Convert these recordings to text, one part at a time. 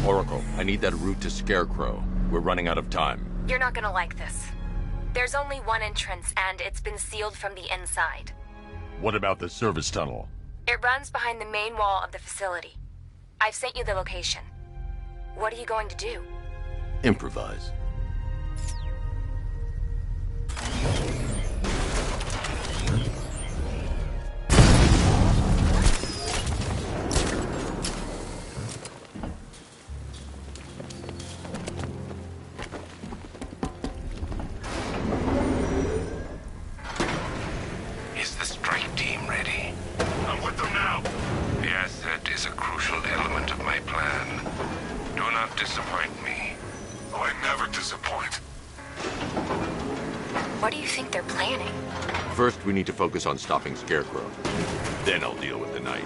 Oracle, I need that route to Scarecrow. We're running out of time. You're not gonna like this. There's only one entrance, and it's been sealed from the inside. What about the service tunnel? It runs behind the main wall of the facility. I've sent you the location. What are you going to do? Improvise. Is the strike team ready? I'm with them now. The asset is a crucial element of my plan. Do not disappoint me. Oh, I never disappoint. What do you think they're planning? First, we need to focus on stopping Scarecrow. Then I'll deal with the Knight.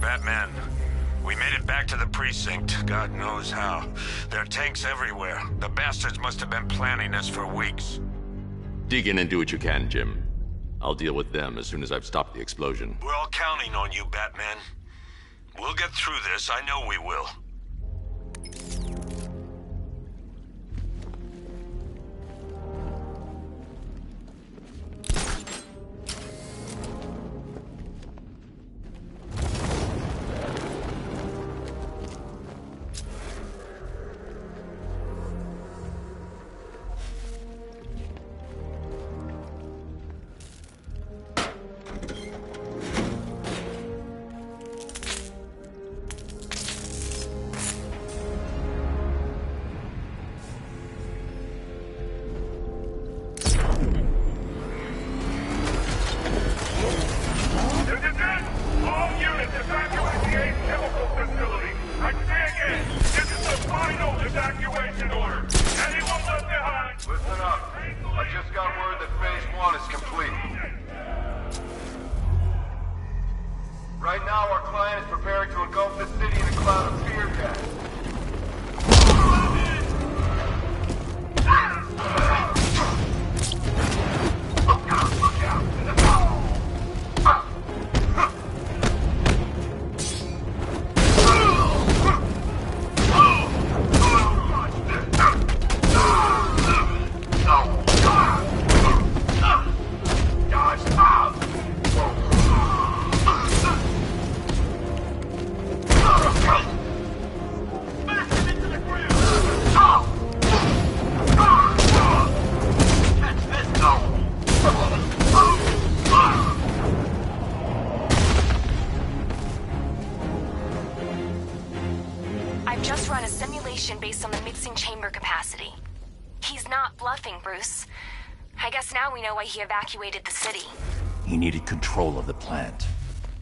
Batman, we made it back to the precinct, God knows how. There are tanks everywhere. The bastards must have been planning this for weeks. Dig in and do what you can, Jim. I'll deal with them as soon as I've stopped the explosion. We're all counting on you, Batman. We'll get through this, I know we will. Based on the mixing chamber capacity. He's not bluffing, Bruce. I guess now we know why he evacuated the city. He needed control of the plant.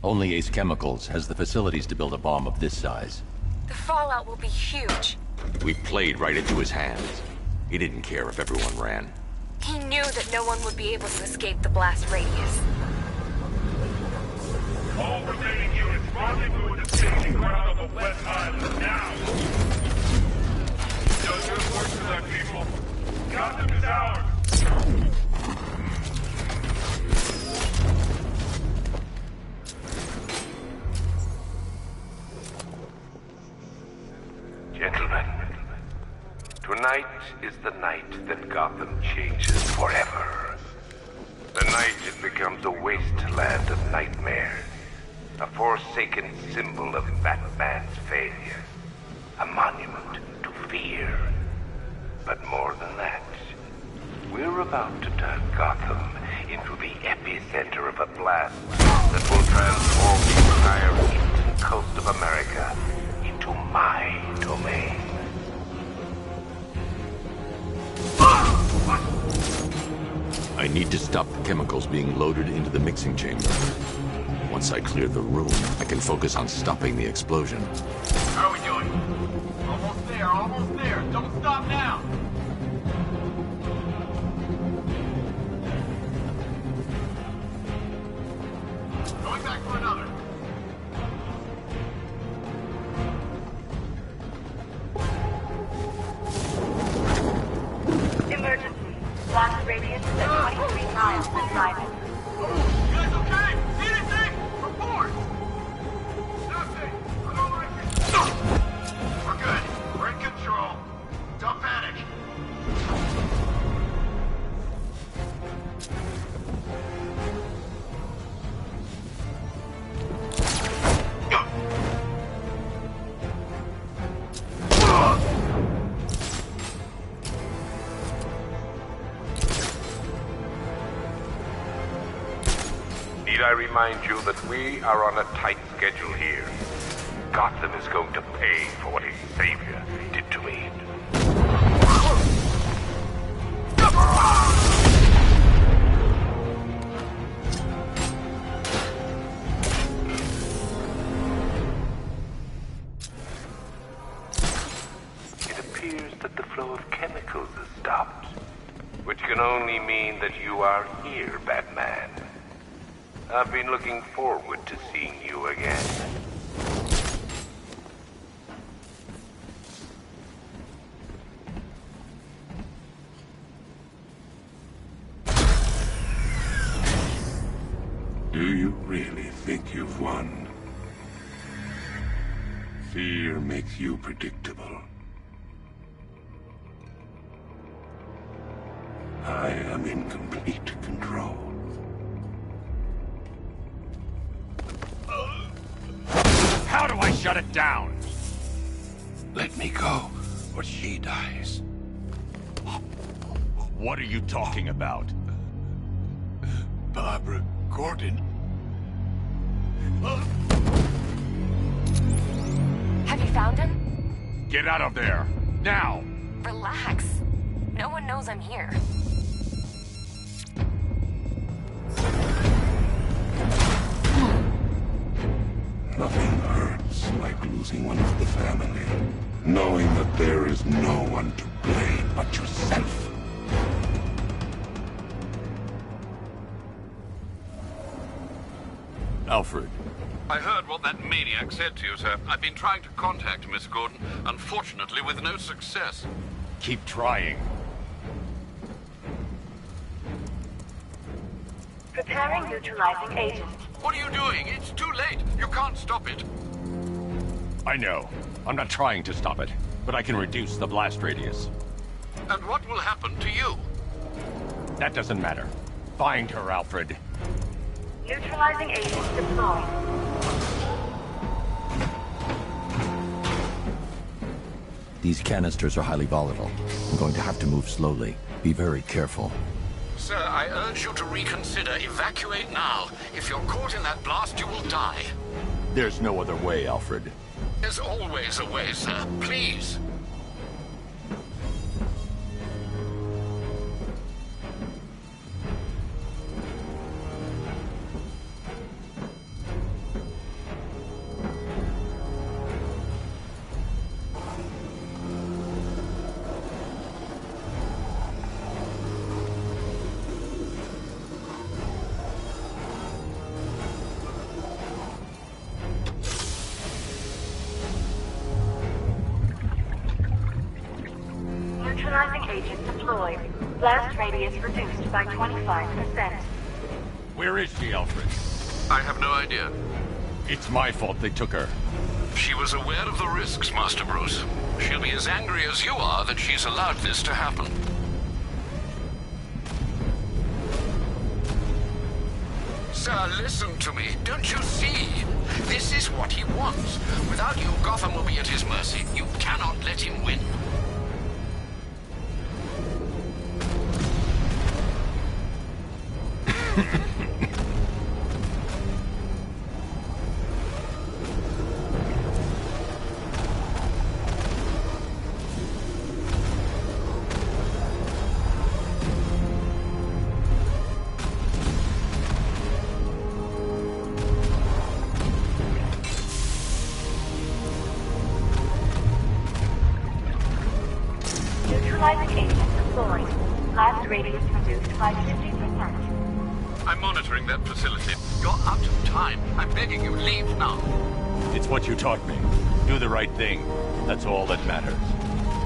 Only Ace Chemicals has the facilities to build a bomb of this size. The fallout will be huge. We played right into his hands. He didn't care if everyone ran. He knew that no one would be able to escape the blast radius. All remaining units rendezvous at the staging ground on the West Island now! No good work for that, people. Gotham is ours! Gentlemen, tonight is the night that Gotham changes forever. The night it becomes a wasteland of nightmares, a forsaken symbol of Batman's failure, a monument to fear. But more than that, we're about to turn Gotham into the epicenter of a blast that will transform the entire eastern coast of America into my domain. I need to stop the chemicals being loaded into the mixing chamber. Once I clear the room, I can focus on stopping the explosion. How are we doing? Almost there, almost there! Don't stop now! Going back for another. Emergency. Blast radius is at 23 miles and driving. You guys okay? See anything? Report! Nothing! I don't like it. We're good. We're in control. Don't panic. Need I remind you that we are on a tight schedule here? Gotham is going to pay for what his savior did to me. It appears that the flow of chemicals has stopped, which can only mean that you are here, Batman. I've been looking forward to seeing you again. Do you really think you've won? Fear makes you predictable. I am in complete control. How do I shut it down? Let me go, or she dies. What are you talking about? Barbara Gordon. Have you found him? Get out of there! Now! Relax. No one knows I'm here. Nothing hurts like losing one of the family. Knowing that there is no one to blame but yourself. Alfred. I heard what that maniac said to you, sir. I've been trying to contact Miss Gordon, unfortunately with no success. Keep trying. Preparing neutralizing agent. What are you doing? It's too late. You can't stop it. I know. I'm not trying to stop it, but I can reduce the blast radius. And what will happen to you? That doesn't matter. Find her, Alfred. Neutralizing agent deployed. These canisters are highly volatile. I'm going to have to move slowly. Be very careful. Sir, I urge you to reconsider. Evacuate now. If you're caught in that blast, you will die. There's no other way, Alfred. There's always a way, sir. Please. Neutralizing agent deployed. Blast radius reduced by 25%. Where is she, Alfred? I have no idea. It's my fault they took her. She was aware of the risks, Master Bruce. She'll be as angry as you are that she's allowed this to happen. Sir, listen to me. Don't you see? This is what he wants. Without you, Gotham will be at his mercy. You cannot let him win. Neutralizing agent deployed. Blast radius reduced by 50%. I'm monitoring that facility. You're out of time. I'm begging you, leave now. It's what you taught me. Do the right thing. That's all that matters.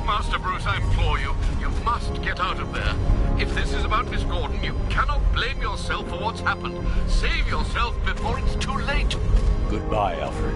Master Bruce, I implore you, you must get out of there. If this is about Miss Gordon, you cannot blame yourself for what's happened. Save yourself before it's too late. Goodbye, Alfred.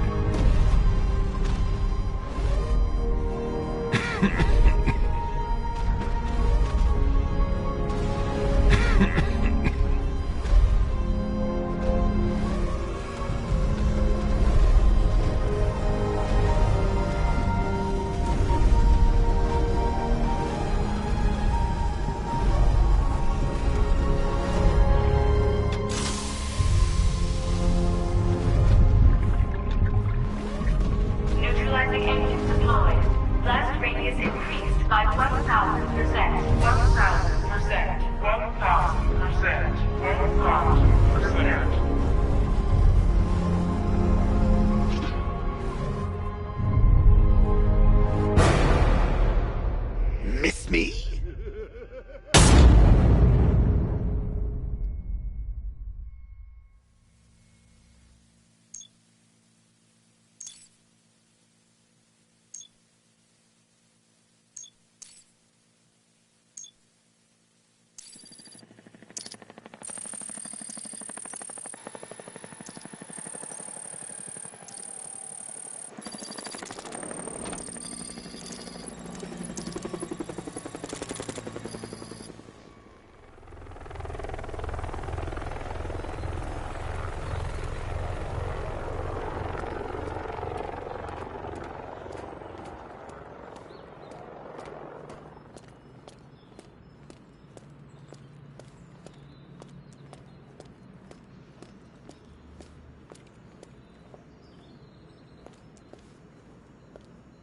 Neutralizing agent deployed. Blast radius increased by 1,000%. 1,000%. 1,000%. 1,000%. Miss me?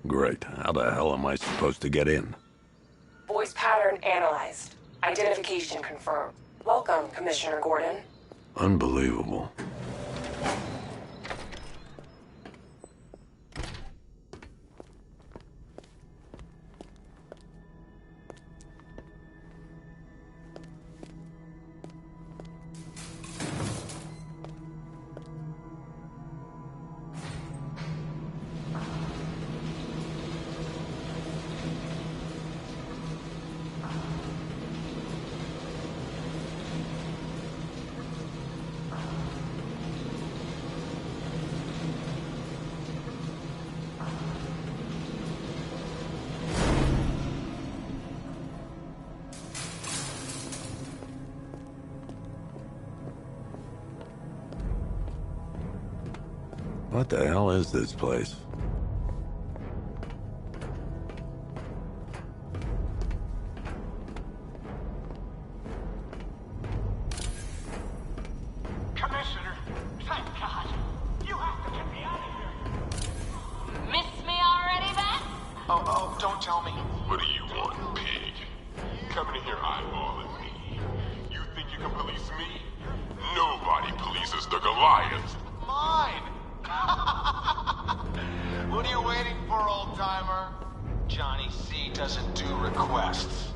Great. How the hell am I supposed to get in? Voice pattern analyzed. Identification confirmed. Welcome, Commissioner Gordon. Unbelievable. What the hell is this place? Commissioner, thank God. You have to get me out of here. Miss me already, Beth? Oh, don't tell me. What do you want, pig? Coming in here eyeballing me. You think you can police me? Nobody polices the Goliath. Mine. What are you waiting for, old-timer? Johnny C doesn't do requests.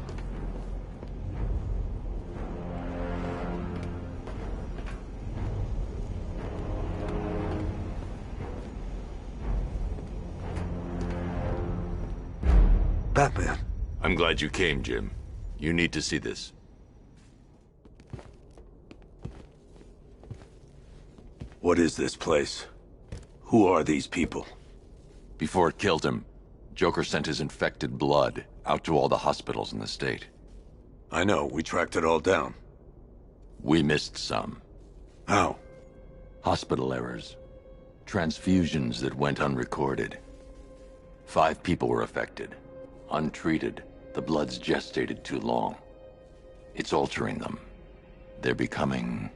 Batman, I'm glad you came, Jim. You need to see this. What is this place? Who are these people? Before it killed him, Joker sent his infected blood out to all the hospitals in the state. I know, we tracked it all down. We missed some. How? Hospital errors. Transfusions that went unrecorded. 5 people were affected. Untreated, the blood's gestated too long. It's altering them. They're becoming...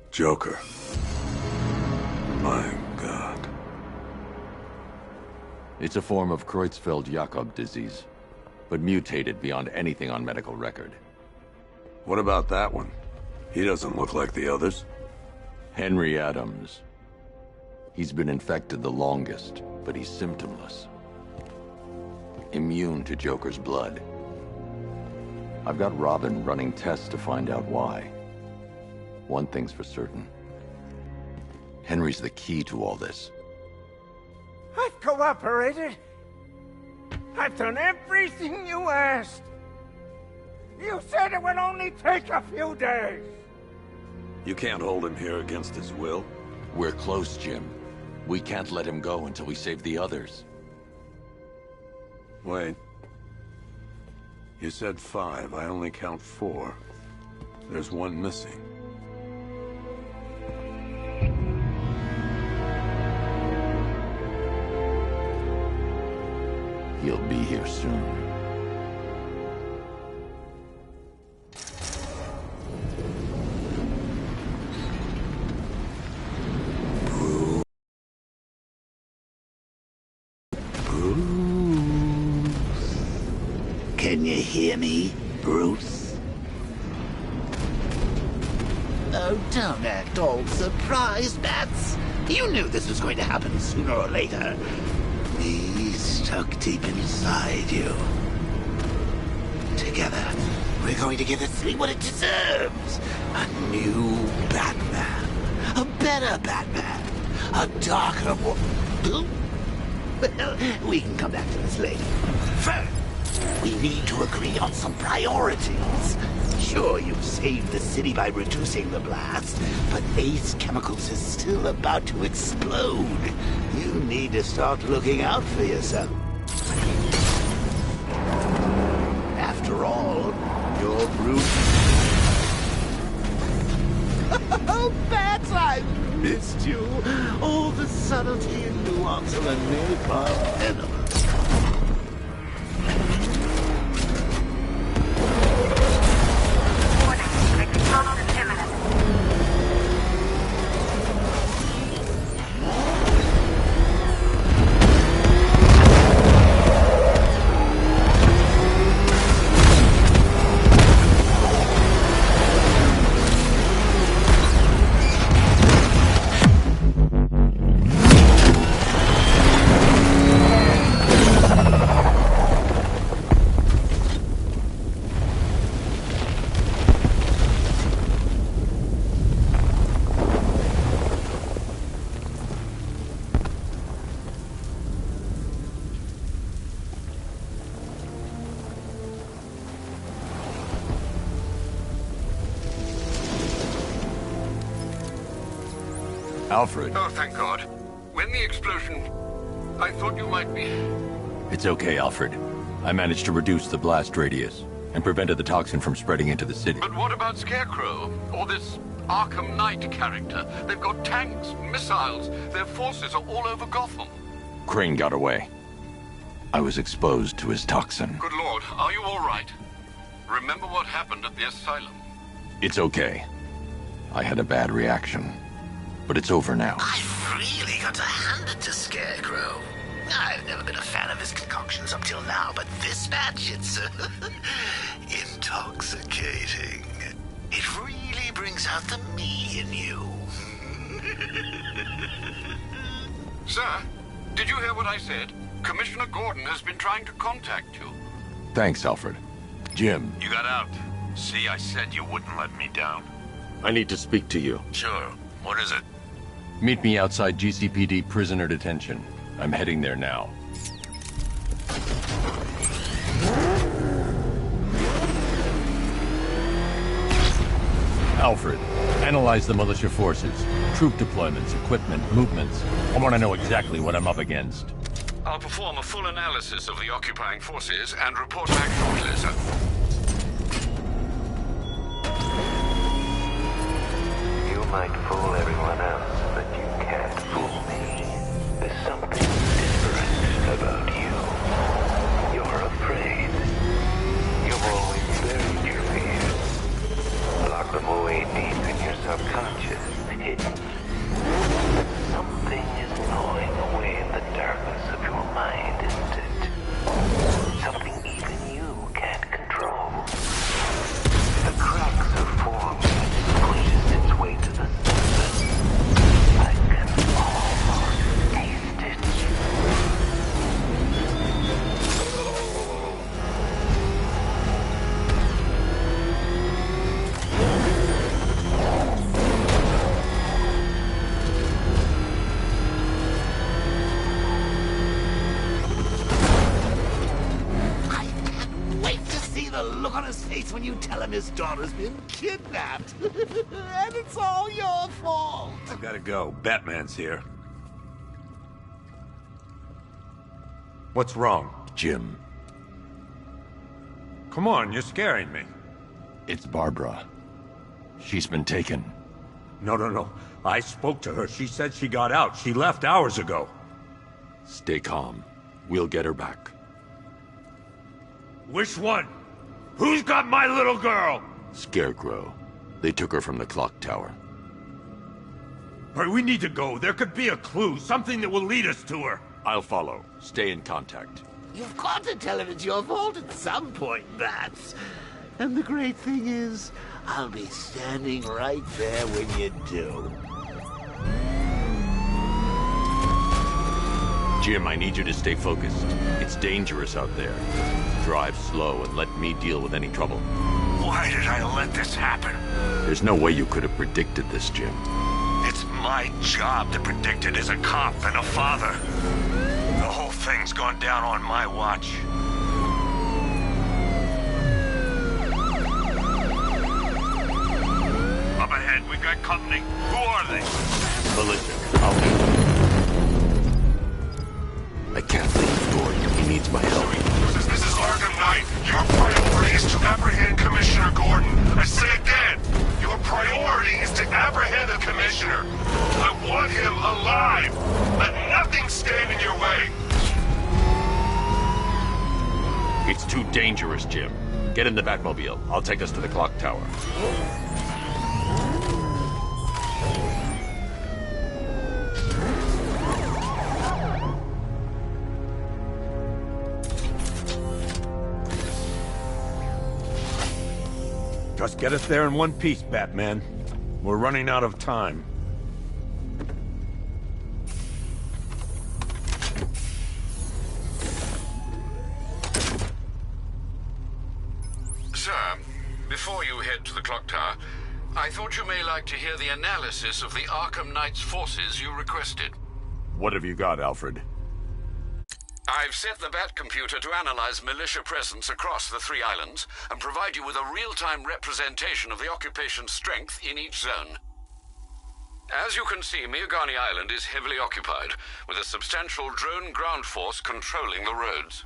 Joker. My God. It's a form of Creutzfeldt-Jakob disease, but mutated beyond anything on medical record. What about that one? He doesn't look like the others. Henry Adams. He's been infected the longest, but he's symptomless. Immune to Joker's blood. I've got Robin running tests to find out why. One thing's for certain. Henry's the key to all this. I've cooperated. I've done everything you asked. You said it would only take a few days. You can't hold him here against his will. We're close, Jim. We can't let him go until we save the others. Wait. You said 5. I only count 4. There's one missing. He'll be here soon. Can you hear me, Bruce? Oh, don't act all surprised, Bats. You knew this was going to happen sooner or later. Me stuck deep inside you. Together, we're going to give this city what it deserves. A new Batman. A better Batman. A darker one. Well, we can come back to this later. First, we need to agree on some priorities. Sure, you've saved the city by reducing the blast, but Ace Chemicals is still about to explode. You need to start looking out for yourself. After all, you're Bruce. Oh, Bats, I missed you. All the subtlety and nuance of a napalm venom. Alfred. Oh, thank God. When the explosion... I thought you might be... It's okay, Alfred. I managed to reduce the blast radius and prevented the toxin from spreading into the city. But what about Scarecrow? Or this Arkham Knight character? They've got tanks, missiles. Their forces are all over Gotham. Crane got away. I was exposed to his toxin. Good Lord, are you all right? Remember what happened at the asylum? It's okay. I had a bad reaction. But it's over now. I've really got to hand it to Scarecrow. I've never been a fan of his concoctions up till now, but this batch, it's intoxicating. It really brings out the me in you. Sir, did you hear what I said? Commissioner Gordon has been trying to contact you. Thanks, Alfred. Jim. You got out. See, I said you wouldn't let me down. I need to speak to you. Sure. What is it? Meet me outside GCPD prisoner detention. I'm heading there now. Alfred, analyze the militia forces, troop deployments, equipment, movements. I want to know exactly what I'm up against. I'll perform a full analysis of the occupying forces and report back shortly, sir. You might fool everyone else, but you can't fool me. There's something different about you. You're afraid. You've always buried your fears. Lock them away deep in your subconscious, hidden. Something is gnawing away in the darkness of your mind, isn't it? Something even you can't control. The cracks have formed as it pushes its way to the surface. I can almost taste it. Look on his face when you tell him his daughter's been kidnapped. And it's all your fault. I gotta go. Batman's here. What's wrong? Jim. Come on, you're scaring me. It's Barbara. She's been taken. No. I spoke to her. She said she got out. She left hours ago. Stay calm. We'll get her back. Which one? Who's got my little girl? Scarecrow. They took her from the clock tower. Hurry, we need to go. There could be a clue, something that will lead us to her. I'll follow. Stay in contact. You've got to tell him it's your fault at some point, Bats. And the great thing is, I'll be standing right there when you do. Jim, I need you to stay focused. It's dangerous out there. Drive slow and let me deal with any trouble. Why did I let this happen? There's no way you could have predicted this, Jim. It's my job to predict it as a cop and a father. The whole thing's gone down on my watch. Up ahead, we've got company. Who are they? Militia. I'll meet them. I can't leave Gordon. He needs my help. This is Arkham Knight. Your priority is to apprehend Commissioner Gordon. I say again, your priority is to apprehend the Commissioner. I want him alive. Let nothing stand in your way. It's too dangerous, Jim. Get in the Batmobile. I'll take us to the clock tower. Just get us there in one piece, Batman. We're running out of time. Sir, before you head to the clock tower, I thought you may like to hear the analysis of the Arkham Knight's forces you requested. What have you got, Alfred? I've set the Bat computer to analyze militia presence across the 3 islands and provide you with a real-time representation of the occupation's strength in each zone. As you can see, Miagani Island is heavily occupied, with a substantial drone ground force controlling the roads.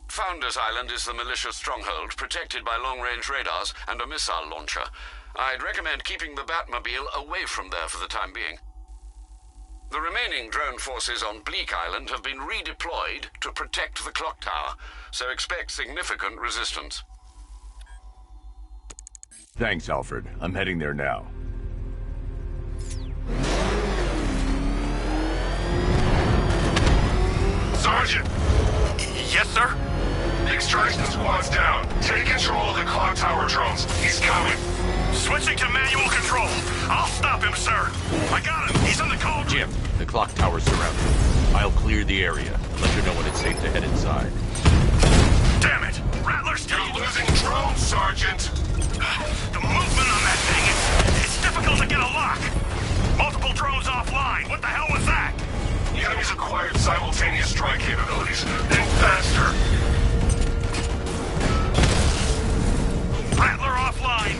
Founders Island is the militia stronghold, protected by long-range radars and a missile launcher. I'd recommend keeping the Batmobile away from there for the time being. The remaining drone forces on Bleak Island have been redeployed to protect the clock tower, so expect significant resistance. Thanks, Alfred. I'm heading there now. Sergeant! Yes, sir? The extraction squad's down. Take control of the clock tower drones. He's coming. Switching to manual control. I'll stop him, sir. I got him. He's on the call. Jim, the clock tower's surrounded. I'll clear the area and let you know when it's safe to head inside. Damn it. Rattler's still... You're losing drones, Sergeant. The movement on that thing, it's difficult to get a lock. Multiple drones offline. What the hell was that? The enemy's acquired simultaneous strike capabilities. Think faster. Rattler offline.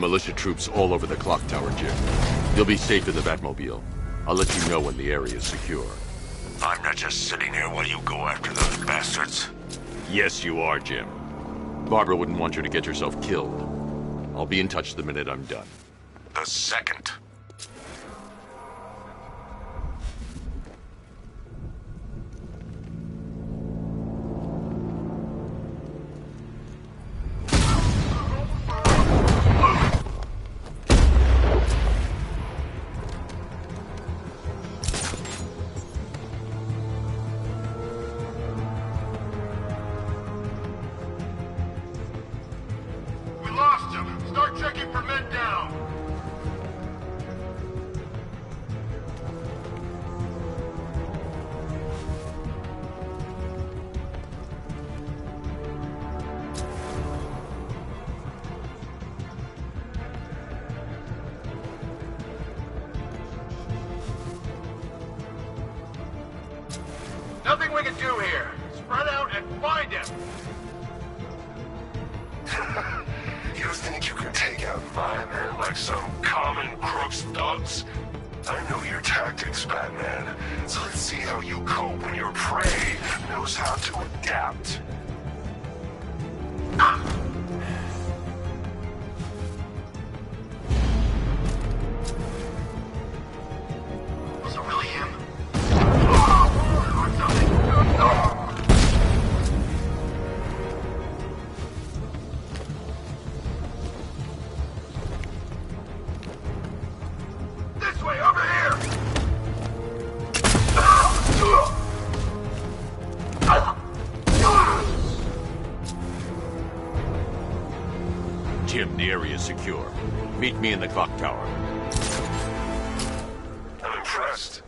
militia troops all over the clock tower, Jim. You'll be safe in the Batmobile. I'll let you know when the area is secure. I'm not just sitting here while you go after those bastards. Yes, you are, Jim. Barbara wouldn't want you to get yourself killed. I'll be in touch the minute I'm done. The second. Nothing we can do here. Spread out and find him. You think you can take out my men like some common crook's thugs? I know your tactics, Batman. So let's see how you cope when your prey knows how to adapt. Was it really him? This way, over here! Jim, the area is secure. Meet me in the clock tower. I'm impressed.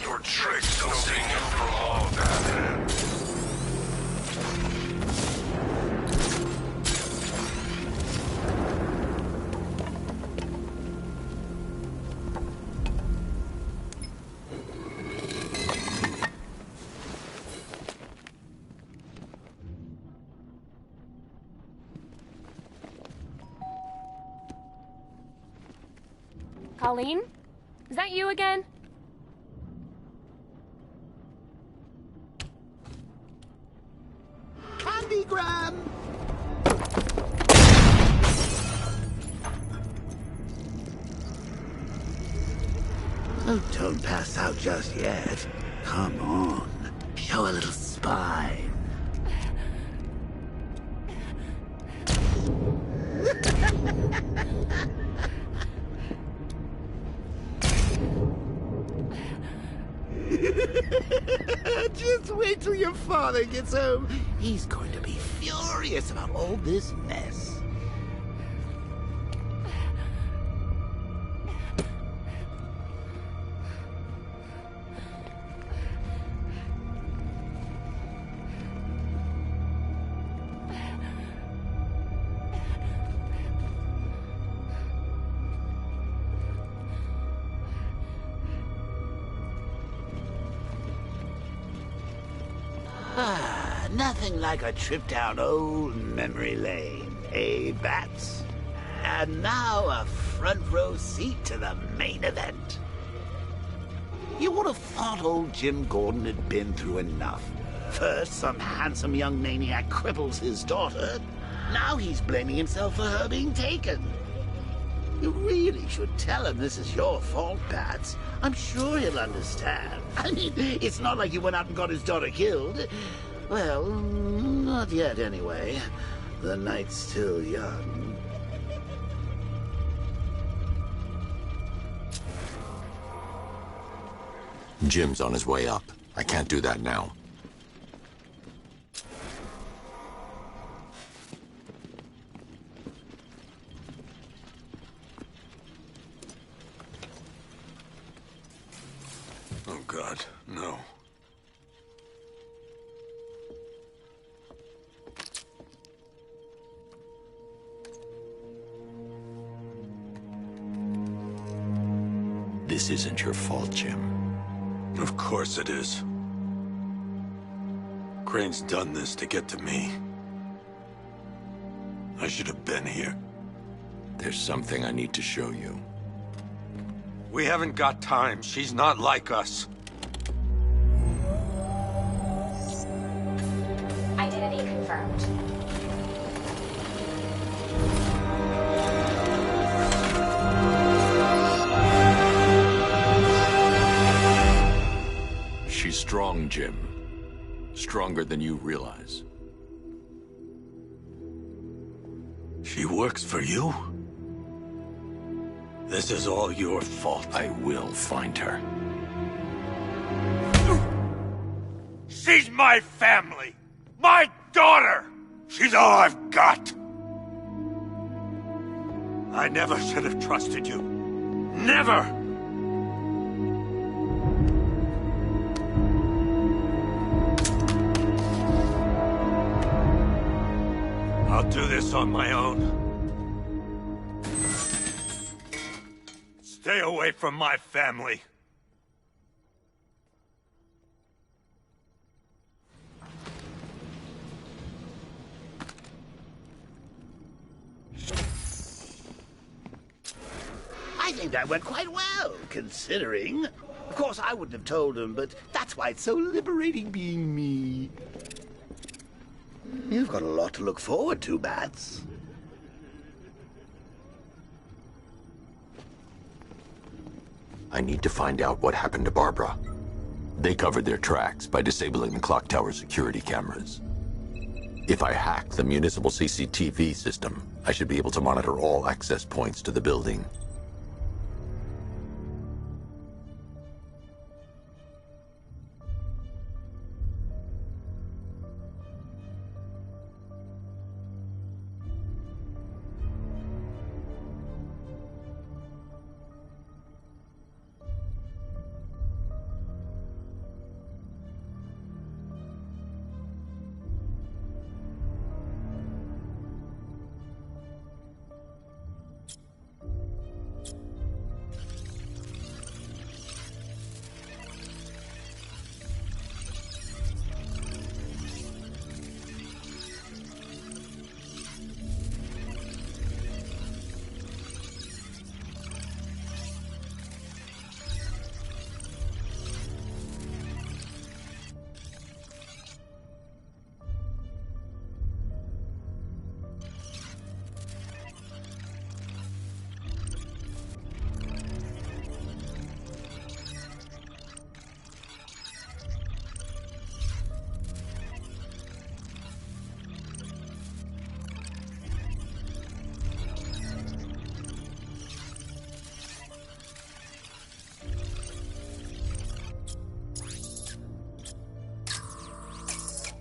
Your tricks don't stay new for long, Batman. Colleen? Is that you again? Candygram! Oh, don't pass out just yet. Come on. Show a little spine. Just wait till your father gets home. He's going to be furious about all this mess. Nothing like a trip down old memory lane, eh, Bats? And now a front row seat to the main event. You would have thought old Jim Gordon had been through enough. First, some handsome young maniac cripples his daughter. Now he's blaming himself for her being taken. You really should tell him this is your fault, Bats. I'm sure he'll understand. I mean, it's not like you went out and got his daughter killed. Well, not yet anyway. The night's still young. Jim's on his way up. I can't do that now. Oh, God, no. This isn't your fault, Jim. Of course it is. Crane's done this to get to me. I should have been here. There's something I need to show you. We haven't got time. She's not like us. Identity confirmed. She's strong, Jim. Stronger than you realize. She works for you? This is all your fault. I will find her. She's my family! My daughter! She's all I've got! I never should have trusted you. Never! I'll do this on my own. Stay away from my family. I think that went quite well, considering. Of course, I wouldn't have told him, but that's why it's so liberating being me. You've got a lot to look forward to, Bats. I need to find out what happened to Barbara. They covered their tracks by disabling the clock tower security cameras. If I hack the municipal CCTV system, I should be able to monitor all access points to the building.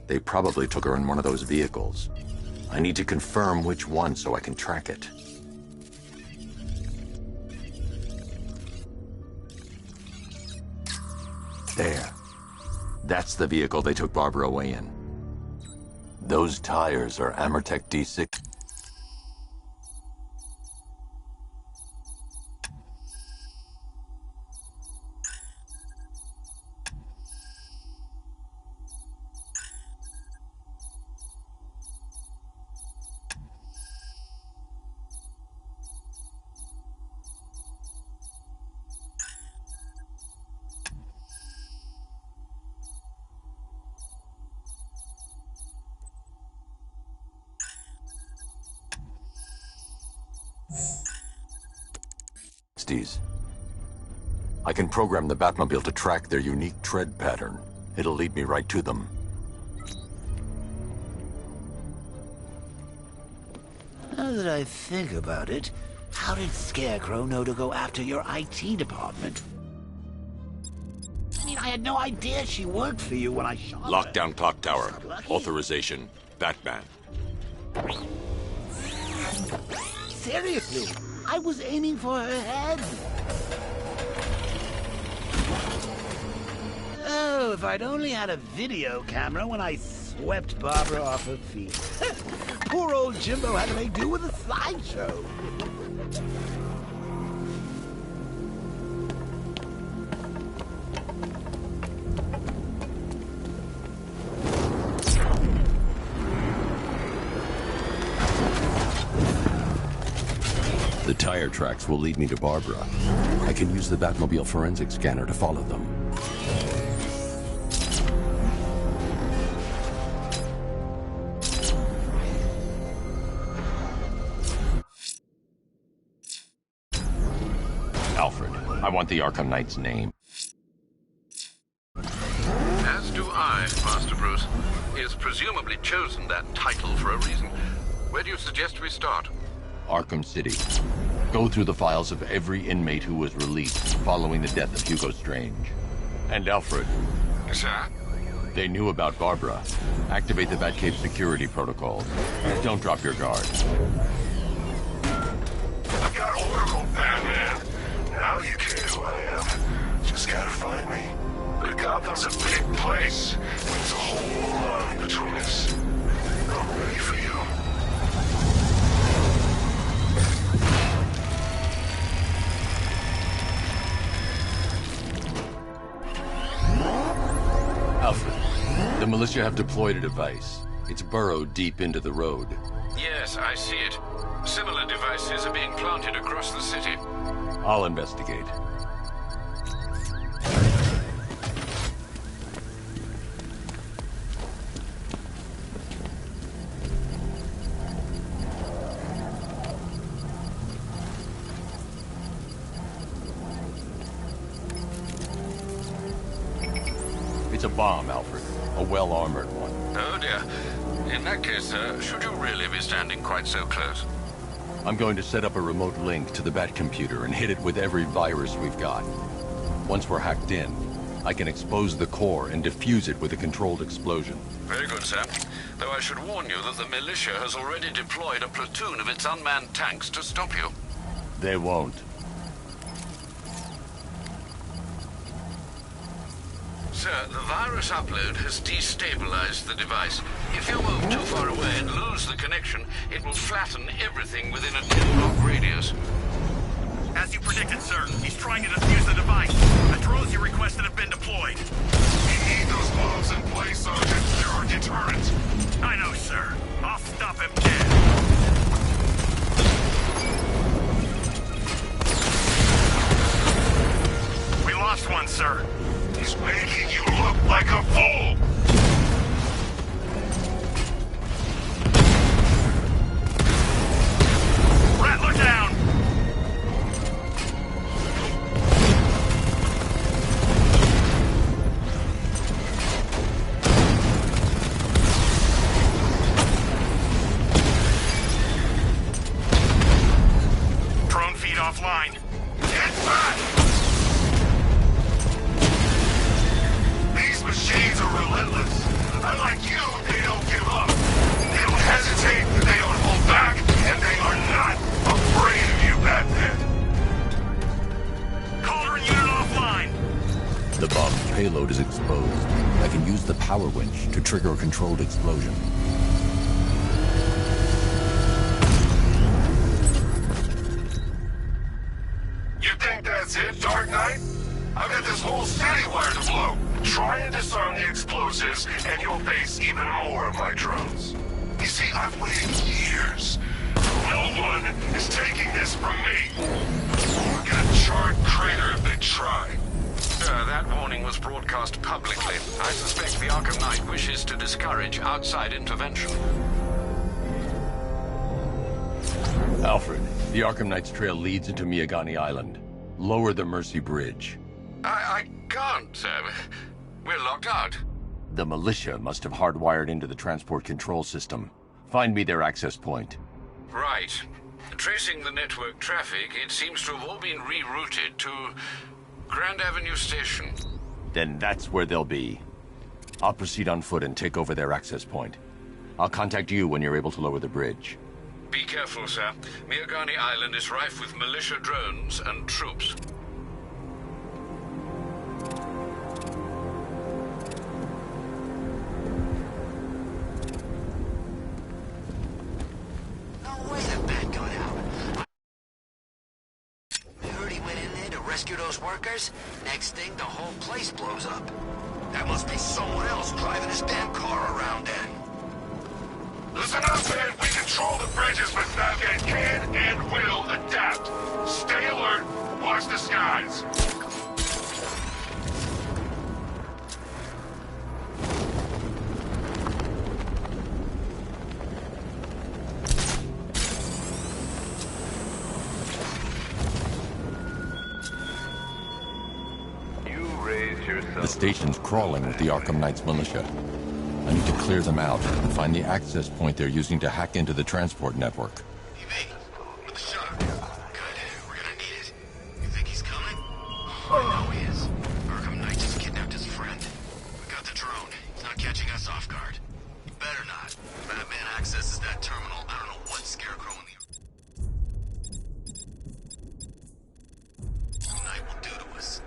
They probably took her in one of those vehicles. I need to confirm which one so I can track it. There. That's the vehicle they took Barbara away in. Those tires are Amertech D6. I can program the Batmobile to track their unique tread pattern. It'll lead me right to them. Now that I think about it, how did Scarecrow know to go after your IT department? I mean, I had no idea she worked for you when I shot her. Lockdown clock tower. Authorization. Batman. Seriously, I was aiming for her head. Oh, if I'd only had a video camera when I swept Barbara off her feet. Poor old Jimbo had to make do with a slideshow. tire tracks will lead me to Barbara. I can use the Batmobile forensic scanner to follow them. Alfred, I want the Arkham Knight's name. As do I, Master Bruce. He has presumably chosen that title for a reason. Where do you suggest we start? Arkham City. Go through the files of every inmate who was released following the death of Hugo Strange. And Alfred. Sir? They knew about Barbara. Activate the Batcave security protocols. Don't drop your guard. I got Oracle, Batman. Now you care who I am. Just gotta find me. But Gotham's a big place. There's a whole line between us. I'm ready for you. Alfred, the militia have deployed a device. It's burrowed deep into the road. Yes, I see it. Similar devices are being planted across the city. I'll investigate. It's a bomb, Alfred. A well-armored one. Oh dear. In that case, should you really be standing quite so close? I'm going to set up a remote link to the Batcomputer and hit it with every virus we've got. Once we're hacked in, I can expose the core and defuse it with a controlled explosion. Very good, sir. Though I should warn you that the militia has already deployed a platoon of its unmanned tanks to stop you. They won't. Sir, the virus upload has destabilized the device. If you move too far away and lose the connection, it will flatten everything within a 10-block radius. As you predicted, sir, he's trying to defuse the device. The drones you requested have been deployed. We need those bombs in place, Sergeant. They're our deterrent. I know, sir. I'll stop him dead. We lost one, sir. He's making you look like a fool! Rattler down! Drone feed offline. Get back! These machines are relentless. Unlike you, they don't give up. They don't hesitate, they don't hold back, and they are not afraid of you, Batman. Cauldron unit offline. The bomb's payload is exposed. I can use the power winch to trigger a controlled explosion. You think that's it, Dark Knight? I've got this whole city wired to blow. Try and disarm the explosives, and you'll face even more of my drones. You see, I've waited years. No one is taking this from me. We're gonna charred crater if they try. Sir, that warning was broadcast publicly. I suspect the Arkham Knight wishes to discourage outside intervention. Alfred, the Arkham Knight's trail leads into Miagani Island. Lower the Mercy Bridge. I can't, sir. We're locked out. The militia must have hardwired into the transport control system. Find me their access point. Right. Tracing the network traffic, it seems to have all been rerouted to Grand Avenue Station. Then that's where they'll be. I'll proceed on foot and take over their access point. I'll contact you when you're able to lower the bridge. Be careful, sir. Miagani Island is rife with militia drones and troops. No way the bat got out. I heard he went in there to rescue those workers. Next thing, the whole place blows up. That must be someone else driving his damn car around then. Listen up, man. We control the bridges, but Batman can and will adapt. Stay alert. Watch the skies. The station's crawling with the Arkham Knight's militia. I need to clear them out and find the access point they're using to hack into the transport network. With the shot. Good. We're gonna need it. You think he's coming? I know he is. Arkham Knight just kidnapped his friend. We got the drone. He's not catching us off guard. Better not. Batman accesses that terminal. I don't know what Scarecrow in the Knight will do to us.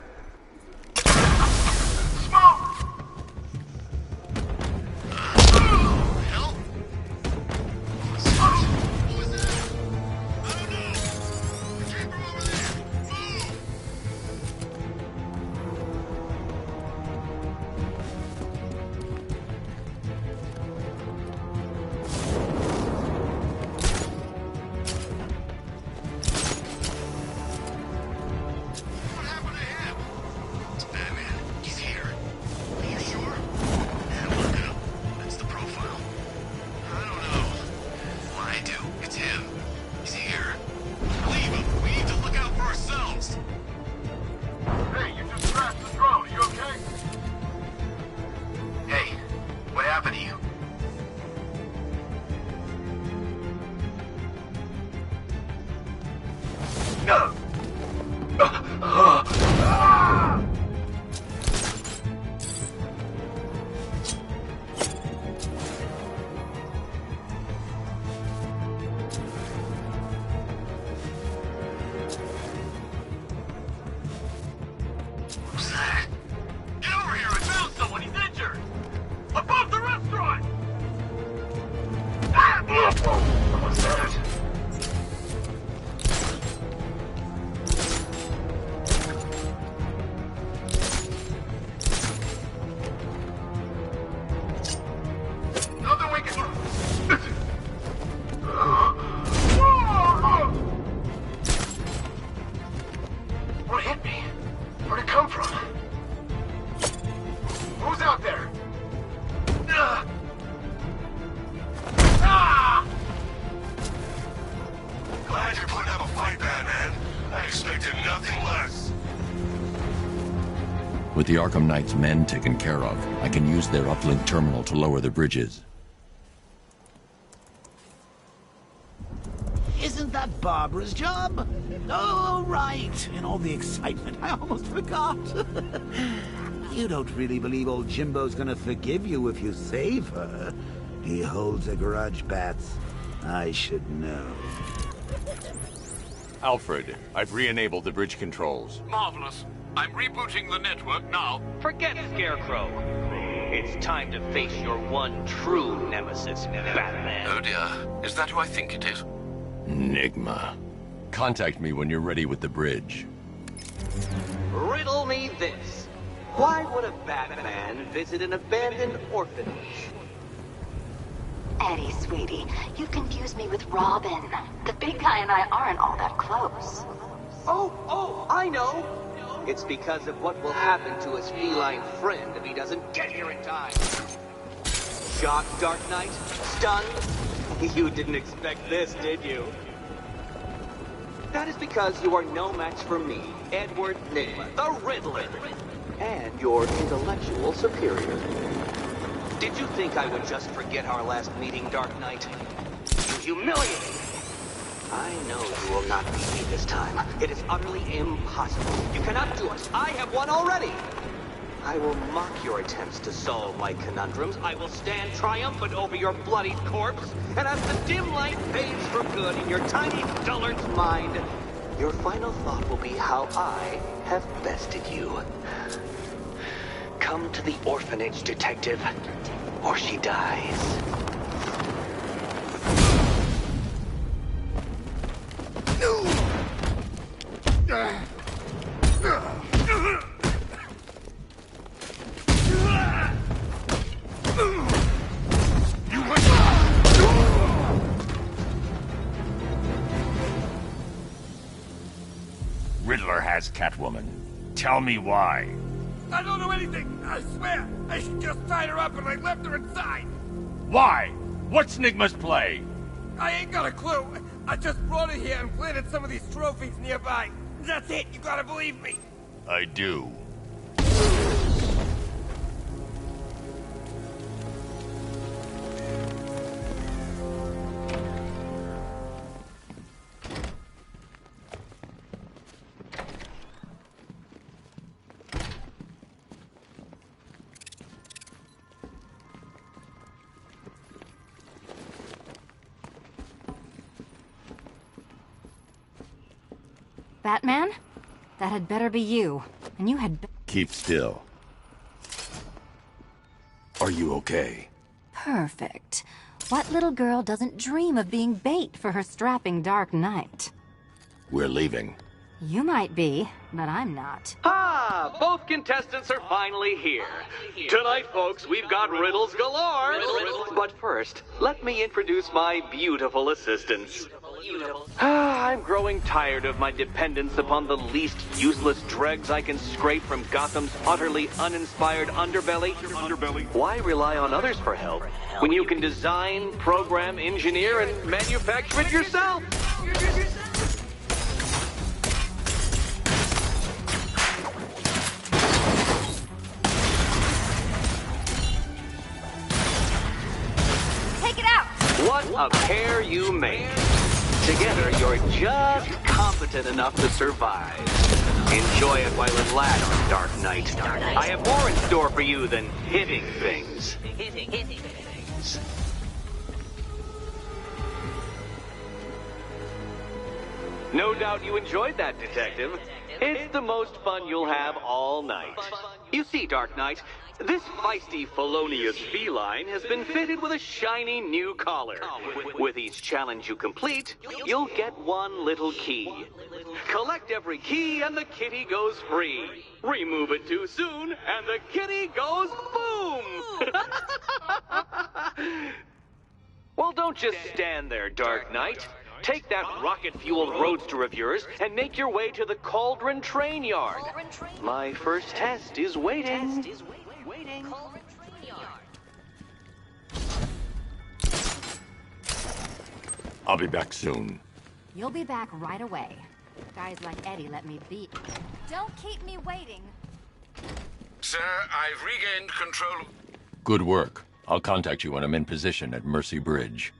With the Arkham Knight's men taken care of, I can use their uplink terminal to lower the bridges. Isn't that Barbara's job? Oh, right. In all the excitement, I almost forgot. You don't really believe old Jimbo's gonna forgive you if you save her. He holds a grudge, Bats. I should know. Alfred, I've re-enabled the bridge controls. Marvelous. I'm rebooting the network now. Forget Scarecrow. It's time to face your one true nemesis, Batman. Oh dear. Is that who I think it is? Enigma. Contact me when you're ready with the bridge. Riddle me this. Why would a Batman visit an abandoned orphanage? Eddie, sweetie, you confused me with Robin. The big guy and I aren't all that close. Oh, I know. It's because of what will happen to his feline friend if he doesn't get here in time. Shocked, Dark Knight? Stunned? You didn't expect this, did you? That is because you are no match for me, Edward Nygma, the Riddler, and your intellectual superior. Did you think I would just forget our last meeting, Dark Knight? You humiliated me. I know you will not beat me this time. It is utterly impossible. You cannot do it. I have won already. I will mock your attempts to solve my conundrums. I will stand triumphant over your bloodied corpse. And as the dim light fades for good in your tiny dullard's mind, your final thought will be how I have bested you. Come to the orphanage, detective, or she dies. Catwoman. Tell me why. I don't know anything, I swear. I just tied her up and I left her inside. Why? What's Nigma's play? I ain't got a clue. I just brought her here and planted some of these trophies nearby. That's it, you gotta believe me. I do. Batman? That had better be you. And you had Keep still. Are you okay? Perfect. What little girl doesn't dream of being bait for her strapping Dark Knight? We're leaving. You might be, but I'm not. Ah, both contestants are finally here. Tonight, folks, we've got riddles galore. But first, let me introduce my beautiful assistants. I'm growing tired of my dependence upon the least useless dregs I can scrape from Gotham's utterly uninspired underbelly. Why rely on others for help when you can design, program, engineer, and manufacture it yourself? Take it out! What a pair you make. Together, you're just competent enough to survive. Enjoy it while it lasts, Dark Knight. I have more in store for you than hitting things. No doubt you enjoyed that, Detective. It's the most fun you'll have all night. You see, Dark Knight, this feisty, felonious feline has been fitted with a shiny new collar. With each challenge you complete, you'll get one little key. Collect every key and the kitty goes free. Remove it too soon and the kitty goes boom! Well, don't just stand there, Dark Knight. Take that rocket-fueled roadster of yours and make your way to the Cauldron Train Yard. My first test is waiting. I'll be back soon. You'll be back right away. Guys like Eddie let me beat. Don't keep me waiting. Sir, I've regained control. Good work. I'll contact you when I'm in position at Mercy Bridge.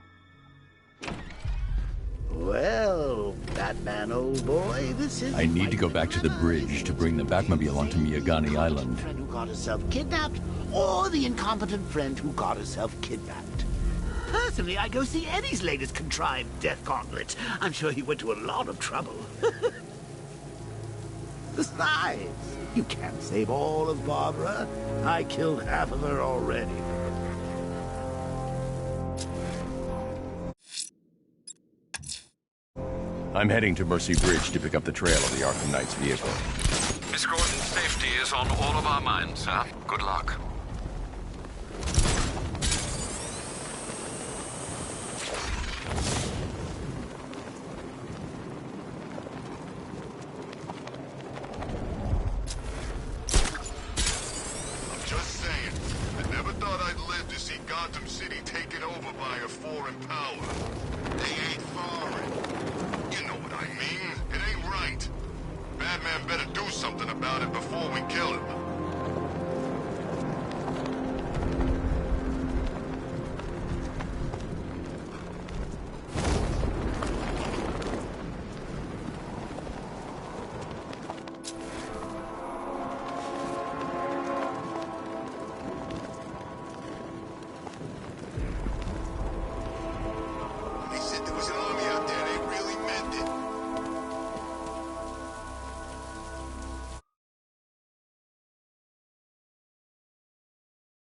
Well, Batman, old boy, this is... I need to go back to the bridge to bring the Batmobile onto Miyagani Island. ...friend who got herself kidnapped, or the incompetent friend who got herself kidnapped. Personally, I go see Eddie's latest contrived death gauntlet. I'm sure he went to a lot of trouble. Besides, you can't save all of Barbara. I killed half of her already. I'm heading to Mercy Bridge to pick up the trail of the Arkham Knight's vehicle. Miss Gordon's safety is on all of our minds, sir. Good luck. I'm just saying, I never thought I'd live to see Gotham City taken over by a foreign power. They ain't foreign. You know what I mean. It ain't right. Batman better do something about it before